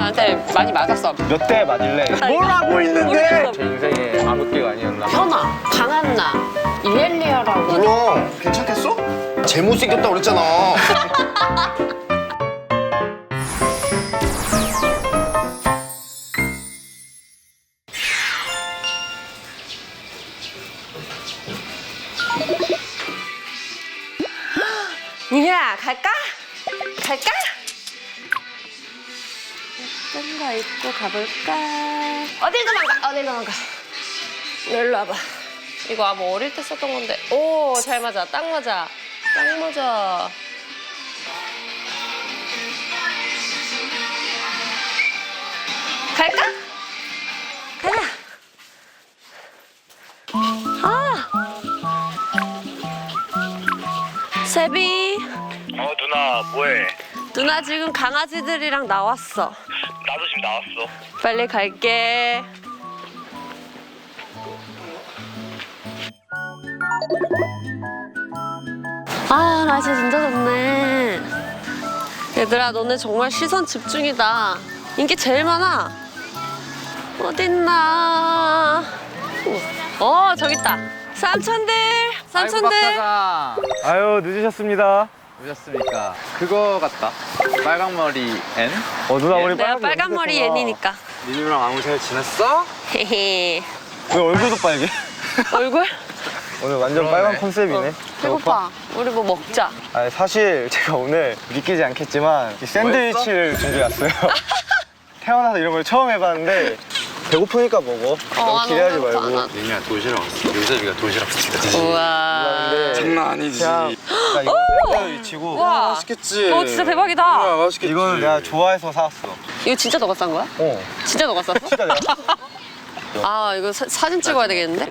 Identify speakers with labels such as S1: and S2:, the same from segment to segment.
S1: 나한테 많이 맞았어.
S2: 몇 대 맞을래? 뭘 하고 있는데? 제 인생의 암흑기가 아니었나?
S1: 현아, 강한나, 이엘리아라고.
S3: 그럼 괜찮겠어? 제 못생겼다고 그랬잖아.
S1: 니들아, 갈까? 갈까? 예쁜 거 입고 가볼까? 어딜 도망가, 어딜 도망가. 일로 와봐. 이거 아마 어릴 때 썼던 건데. 오, 잘 맞아. 딱 맞아. 딱 맞아. 갈까? 가자. 아. 세비.
S4: 누나 뭐해?
S1: 누나 지금 강아지들이랑 나왔어.
S4: 나도 지금 나왔어.
S1: 빨리 갈게. 아, 날씨 진짜 좋네. 얘들아, 너네 정말 시선 집중이다. 인기 제일 많아. 어딨나? 저기 있다. 삼촌들, 삼촌들.
S2: 아유, 늦으셨습니다.
S5: 보셨습니까? 그거 같다. 빨강머리 N?
S2: 누나 우리
S1: 내가 빨간 머리 얘니니까.
S5: 민우랑 아무 잘 지냈어?
S1: 헤헤.
S2: 왜 얼굴도 빨개?
S1: 얼굴?
S2: 오늘 완전
S5: 그러네.
S2: 빨간 컨셉이네.
S1: 배고파. 우리 뭐 먹자.
S2: 아니, 사실 제가 오늘 믿기지 않겠지만 이 샌드위치를 준비해왔어요. 태어나서 이런 걸 처음 해봤는데 배고프니까 먹어. 너무 기대하지
S1: 너무 배고파.
S2: 말고.
S5: 민우야 도시락 왔어. 요셉이가 도시락 시켰지.
S1: 우와.
S2: 근데
S5: 장난 아니지.
S2: 그냥 나 이거 샌드위치고
S1: 와.
S5: 맛있겠지.
S1: 진짜 대박이다.
S5: 야, 맛있겠지.
S2: 이거는 내가 좋아해서 사왔어.
S1: 이거 진짜 너가 싼 거야? 진짜 너가 쌌어?
S2: 진짜 내가
S1: 아, 이거 사진 찍어야 되겠는데?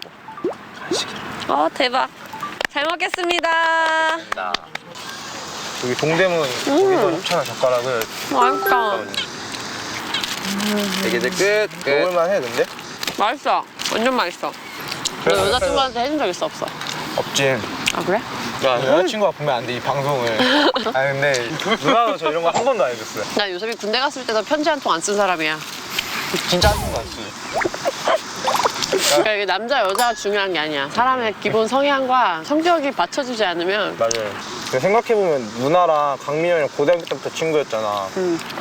S1: 대박. 잘 먹겠습니다.
S2: 여기 동대문 거기서 협찬한 젓가락을
S1: 맛있다.
S5: 이제 끝.
S2: 먹을만 해 근데?
S1: 맛있어. 완전 맛있어. 너 여자친구한테 해준 적 있어, 없어?
S2: 없지.
S1: 아, 그래?
S2: 야, 여자친구가 보면 안 돼 이 방송을. 아니 근데 누나도 저 이런 거 한 번도 안 해줬어요.
S1: 나 요셉이 군대 갔을 때도 편지 한 통 안 쓴 사람이야.
S2: 진짜 한 번도 안 쓰.
S1: 그러니까 이게 남자, 여자가 중요한 게 아니야. 사람의 기본 성향과 성격이 받쳐주지 않으면
S2: 맞아요. 근데 생각해보면 누나랑 강민영이랑 고등학교 때부터 친구였잖아.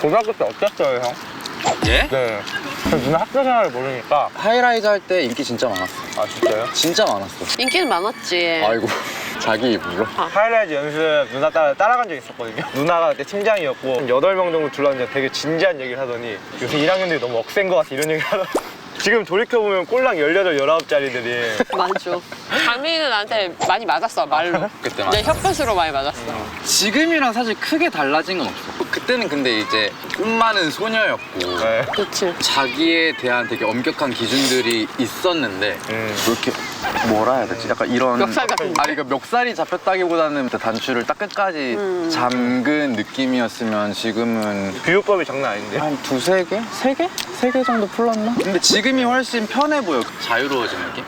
S2: 고등학교 때 어땠어요 형?
S5: 예?
S2: 네. 누나 학교 생활을 모르니까.
S5: 하이라이트 할 때 인기 진짜 많았어.
S2: 아 진짜요?
S5: 진짜 많았어.
S1: 인기는 많았지.
S5: 아이고 자기 입으로.
S2: 하이라이트 연습 누나 따라간 적이 있었거든요. 누나가 그때 팀장이었고 8명 정도 둘러앉아 되게 진지한 얘기를 하더니 요새 1학년들이 너무 억센 것 같아 이런 얘기를 하더니 지금 돌이켜보면 꼴랑 18, 19짜리들이
S1: 맞죠. 강민이는 나한테 많이 맞았어, 말로.
S5: 그때
S1: 내 혓볕으로 많이 맞았어.
S5: 지금이랑 사실 크게 달라진 건 없어. 그때는 근데 이제 꿈 많은 소녀였고
S2: 네.
S1: 그치.
S5: 자기에 대한 되게 엄격한 기준들이 있었는데 이렇게 뭐라 해야 되지? 약간 이런
S1: 멱살 같은 거.
S5: 아니 그러니까 멱살이 잡혔다기보다는 단추를 딱 끝까지 잠근 느낌이었으면 지금은
S2: 비유법이 장난 아닌데?
S5: 한 두세 개? 세 개? 세 개 정도 풀었나? 근데 지금이 훨씬 편해 보여. 자유로워진 느낌?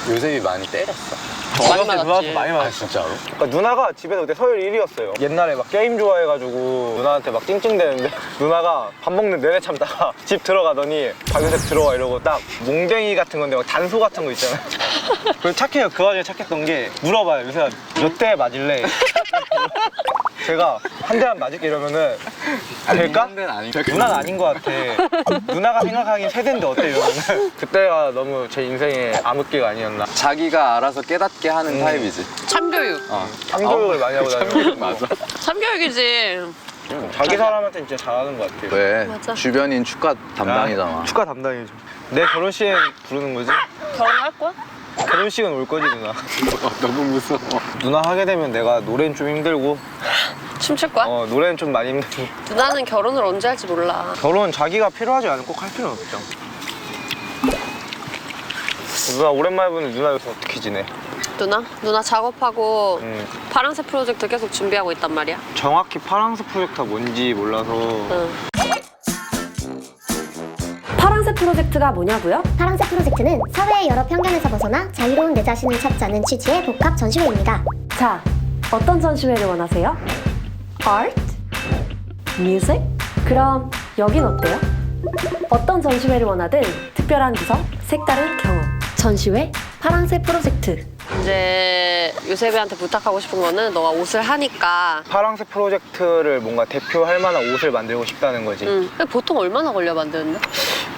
S5: 요셉이 많이 때렸어.
S2: 어렸을 때
S1: 맞았지.
S2: 누나한테 많이
S5: 아
S2: 맞았어.
S5: 진짜로?
S2: 그러니까 누나가 집에서 그때 서열 1위였어요. 옛날에 막 게임 좋아해가지고 누나한테 막 찡찡대는데 누나가 밥 먹는 내내 참다가 집 들어가더니 박요셉 들어와 이러고 딱 몽댕이 같은 건데 막 단소 같은 거 있잖아요. 그래서 착해요. 그 와중에 착했던 게 물어봐요. 요새 몇 대 맞을래? 제가 한 대만 맞을게 이러면은 될까?
S5: 한 대는 아니고.
S2: 누나는 아닌 것 같아. 누나가 생각하기엔 세 대인데 어때 이러면은 그때가 너무 제 인생의 암흑기가 아니었나.
S5: 자기가 알아서 깨닫게 하는 타입이지.
S1: 참교육.
S2: 참교육을 많이 하고 다니고.
S5: 맞아.
S1: 참교육이지.
S2: 자기 사람한테 진짜 잘하는 것 같아요.
S5: 왜?
S1: 맞아.
S5: 주변인 축가 담당이잖아.
S2: 축가 담당이죠. 내 결혼식엔 부르는 거지?
S1: 결혼할 거야?
S2: 결혼식은 올 거지 누나.
S5: 너무 무서워.
S2: 누나 하게 되면 내가 노래는 좀 힘들고
S1: 춤출 거야?
S2: 노래는 좀 많이 힘들고
S1: 누나는 결혼을 언제 할지 몰라.
S2: 결혼 자기가 필요하지 않으면 꼭 할 필요는 없죠. 누나 오랜만에 보는 누나 요새 어떻게 지내?
S1: 누나 작업하고
S2: 음.
S1: 파란색 프로젝트 계속 준비하고 있단 말이야.
S2: 정확히 파랑새 프로젝트가 뭔지 몰라서
S1: 응.
S6: 파랑새 프로젝트가 뭐냐고요?
S7: 파랑새 프로젝트는 사회의 여러 편견에서 벗어나 자유로운 내 자신을 찾자는 취지의 복합 전시회입니다.
S6: 자, 어떤 전시회를 원하세요? Art? Music? 그럼 여긴 어때요? 어떤 전시회를 원하든 특별한 구성, 색다른 경험. 전시회 파랑새 프로젝트.
S1: 이제 요셉이한테 부탁하고 싶은 거는 너가 옷을 하니까
S2: 파랑새 프로젝트를 뭔가 대표할 만한 옷을 만들고 싶다는 거지.
S1: 근데 보통 얼마나 걸려 만드는데?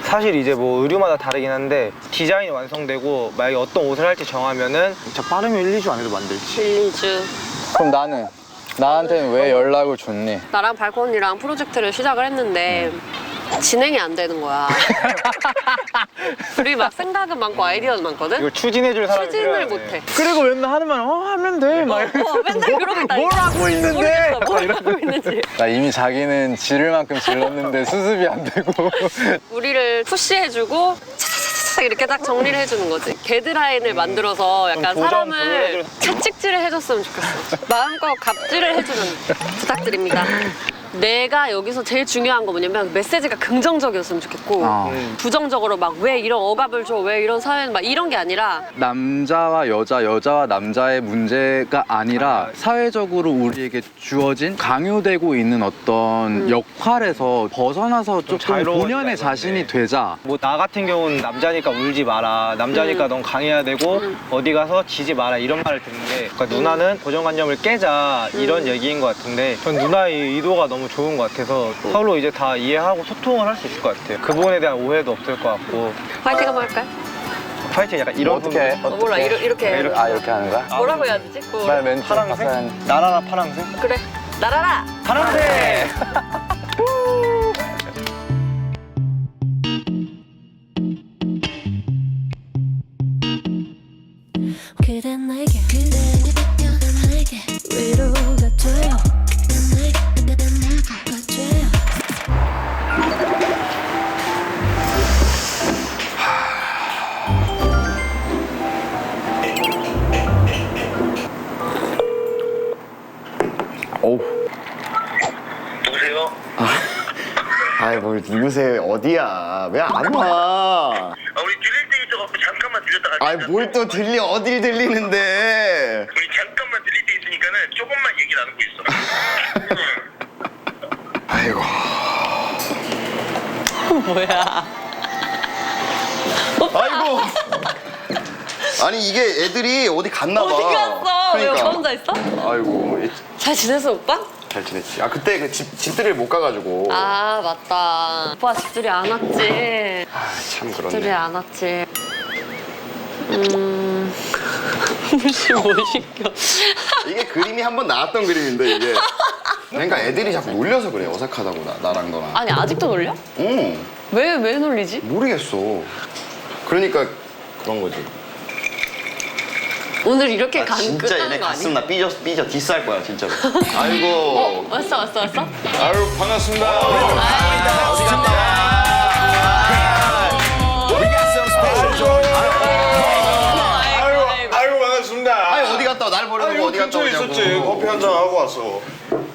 S2: 사실 이제 뭐 의류마다 다르긴 한데 디자인이 완성되고 만약에 어떤 옷을 할지 정하면은 진짜 빠르면 1, 2주 안에도 만들지.
S1: 1, 2주.
S5: 그럼 나한테는 왜 연락을 줬니?
S1: 나랑 발코 언니랑 프로젝트를 시작을 했는데 진행이 안 되는 거야. 우리 막 생각은 많고 아이디어는 많거든?
S2: 이걸 추진해줄 사람이
S1: 추진을
S2: 필요하네.
S1: 못해.
S2: 그리고 맨날 하는 말 하면 돼. 막
S1: 맨날 그러고 있다니까.
S2: 뭘 하고 있는데?
S1: 모르겠어, 뭘 하고 있는지.
S5: 나 이미 자기는 지를 만큼 질렀는데 수습이 안 되고.
S1: 우리를 푸시해주고 차차차차 이렇게 딱 정리를 해주는 거지. 데드라인을 만들어서 약간
S2: 도전
S1: 사람을
S2: 분해해줄-
S1: 채찍질을 해줬으면 좋겠어. 마음껏 갑질을 해주는 부탁드립니다. 내가 여기서 제일 중요한 거 뭐냐면 메시지가 긍정적이었으면 좋겠고 부정적으로 막 왜 이런 억압을 줘, 왜 이런 사회는 막 이런 게 아니라
S5: 남자와 여자, 여자와 남자의 문제가 아니라 사회적으로 우리에게 주어진 강요되고 있는 어떤 역할에서 벗어나서 조금
S2: 자유로워지자
S5: 본연의
S2: 이건데.
S5: 자신이 되자.
S2: 뭐 나 같은 경우는 남자니까 울지 마라. 남자니까 넌 강해야 되고 어디 가서 지지 마라 이런 말을 듣는데 그러니까 누나는 고정관념을 깨자 이런 얘기인 것 같은데 전 누나의 의도가 너무 좋은 것 같아서 서로 이제 다 이해하고 소통을 할 수 있을 것 같아요. 그 부분에 대한 오해도 없을 것 같고
S1: 파이팅 한번 할까요?
S2: 파이팅 약간 이런
S5: 어떻게 해?
S2: 부분.
S1: 몰라 이렇게
S5: 아, 이렇게 하는 거야?
S1: 뭐라고 해야 되지? 그거.
S5: 말 멘트
S2: 파랑색?
S5: 박사님.
S2: 나라라 파랑색?
S1: 그래 날아라.
S2: 파랑색!
S8: 그댄 내게 위로가 돼요. 내가 돼요.
S3: 어우.
S4: 누구세요?
S3: 아이 뭘 누구세요? 어디야? 왜 안 와?
S4: 우리 들릴 때 있어갖고 잠깐만 들렸다가
S3: 아이 뭘 또 들리 어딜 들리는데?
S4: 우리 잠깐만 들릴 때 있으니까는 조금만 얘기 나누고 있어.
S3: 아이고.
S1: 뭐야?
S3: 아이고. 아니 이게 애들이 어디 갔나 봐.
S1: 어디 갔어? 왜 오빠
S3: 그러니까.
S1: 혼자 있어?
S3: 아이고
S1: 잘 지냈어 오빠?
S3: 잘 지냈지. 아 그때 그 집들이를 못 가가지고.
S1: 아 맞다. 오빠 집들이 안 왔지.
S3: 참
S1: 집들이
S3: 그렇네.
S1: 안 왔지. 무시 뭐 시켜?
S3: 이게 그림이 한 번 나왔던 그림인데 이게. 그러니까 애들이 자꾸 놀려서 그래. 어색하다고 나랑 너랑.
S1: 아니 아직도 놀려?
S3: 응.
S1: 왜 놀리지?
S3: 모르겠어. 그러니까 그런 거지.
S1: 오늘 이렇게
S3: 아, 진짜
S1: 끝나는
S3: 얘네
S1: 거
S3: 가슴
S1: 아니야?
S3: 나 삐져 디스할 거야 진짜로. 아이고.
S1: 왔어?
S3: 아유 반갑습니다. 어디
S9: 아이고 반갑습니다.
S3: 아니 어디 갔다 와? 날 버리고 어디 갔다
S9: 근처에
S3: 오냐고.
S9: 있었지. 커피 한잔 하고 왔어.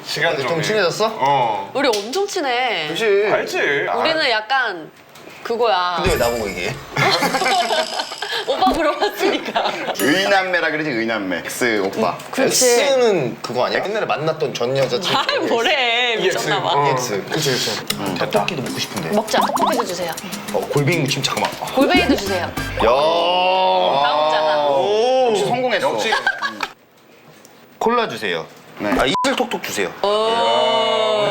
S9: 시간
S3: 좀
S9: 정리.
S3: 친해졌어?
S9: 어.
S1: 우리 엄청 친해.
S3: 그치.
S9: 알지.
S1: 우리는 약간 그거야.
S3: 근데 왜 나보고 얘기해?
S1: 오빠 물어봤으니까.
S3: 의남매라 그러지 의남매. X 오빠.
S1: 그렇지.
S3: X는 그거 아니야? 옛날에 만났던 전 여자친구.
S1: 아 뭐래 미쳤나봐.
S3: X. 그치. 떡볶이도 먹고 싶은데.
S1: 먹자. 떡볶이도 주세요.
S3: 골뱅이 무침 잠깐만.
S1: 골뱅이도 주세요.
S3: 야.
S1: 다 먹잖아.
S3: 역시 성공했어.
S9: 역시.
S3: 콜라 주세요. 네. 이슬 톡톡 주세요.
S1: 오.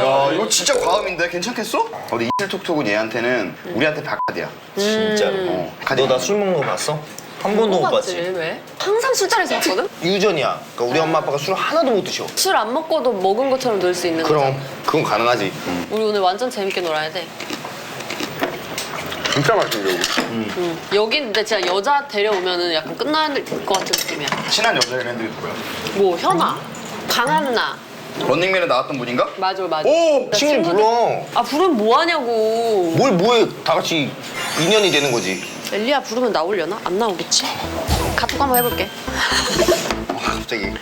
S3: 야 이거 진짜 과음인데 괜찮겠어? 근데 이슬 톡톡은 얘한테는 우리한테 바카드야. 진짜로. 너 나 술 먹는 거 봤어? 한 번도 못 봤지.
S1: 왜? 항상 술자리에서 왔거든?
S3: 유전이야. 그러니까 우리 엄마 아빠가 술 하나도 못 드셔.
S1: 술 안 먹고도 먹은 것처럼 놀 수 있는
S3: 그럼
S1: 거잖아.
S3: 그건 가능하지.
S1: 우리 오늘 완전 재밌게 놀아야 돼.
S9: 진짜 맛있는데 여기.
S1: 여긴 근데 진짜 여자 데려오면은 약간 끝날 것 같은 느낌이야.
S3: 친한 여자애들이 누구야?
S1: 뭐 현아, 강한나.
S3: 런닝맨에 나왔던 분인가?
S1: 맞아.
S3: 오!
S1: 나
S3: 친구를
S1: 친구들-
S3: 불러.
S1: 아 부르면 뭐하냐고.
S3: 뭘 뭐해? 다 같이 인연이 되는 거지.
S1: 엘리야 부르면 나오려나? 안 나오겠지? 카톡 한번 해볼게.
S3: 갑자기.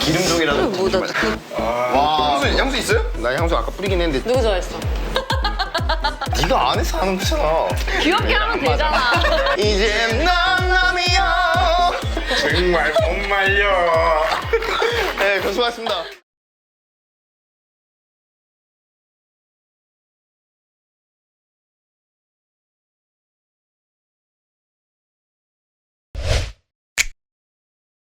S3: 기름종이라도
S1: 뭐, 나
S3: 와. 향수 있어요? 나 향수 아까 뿌리긴 했는데
S1: 누구 좋아했어?
S3: 네가 안에서 하는 거잖아.
S1: 귀엽게 하면 되잖아.
S3: 이제 난 남이야.
S9: 정말 못 말려.
S3: 네, 수고하셨습니다.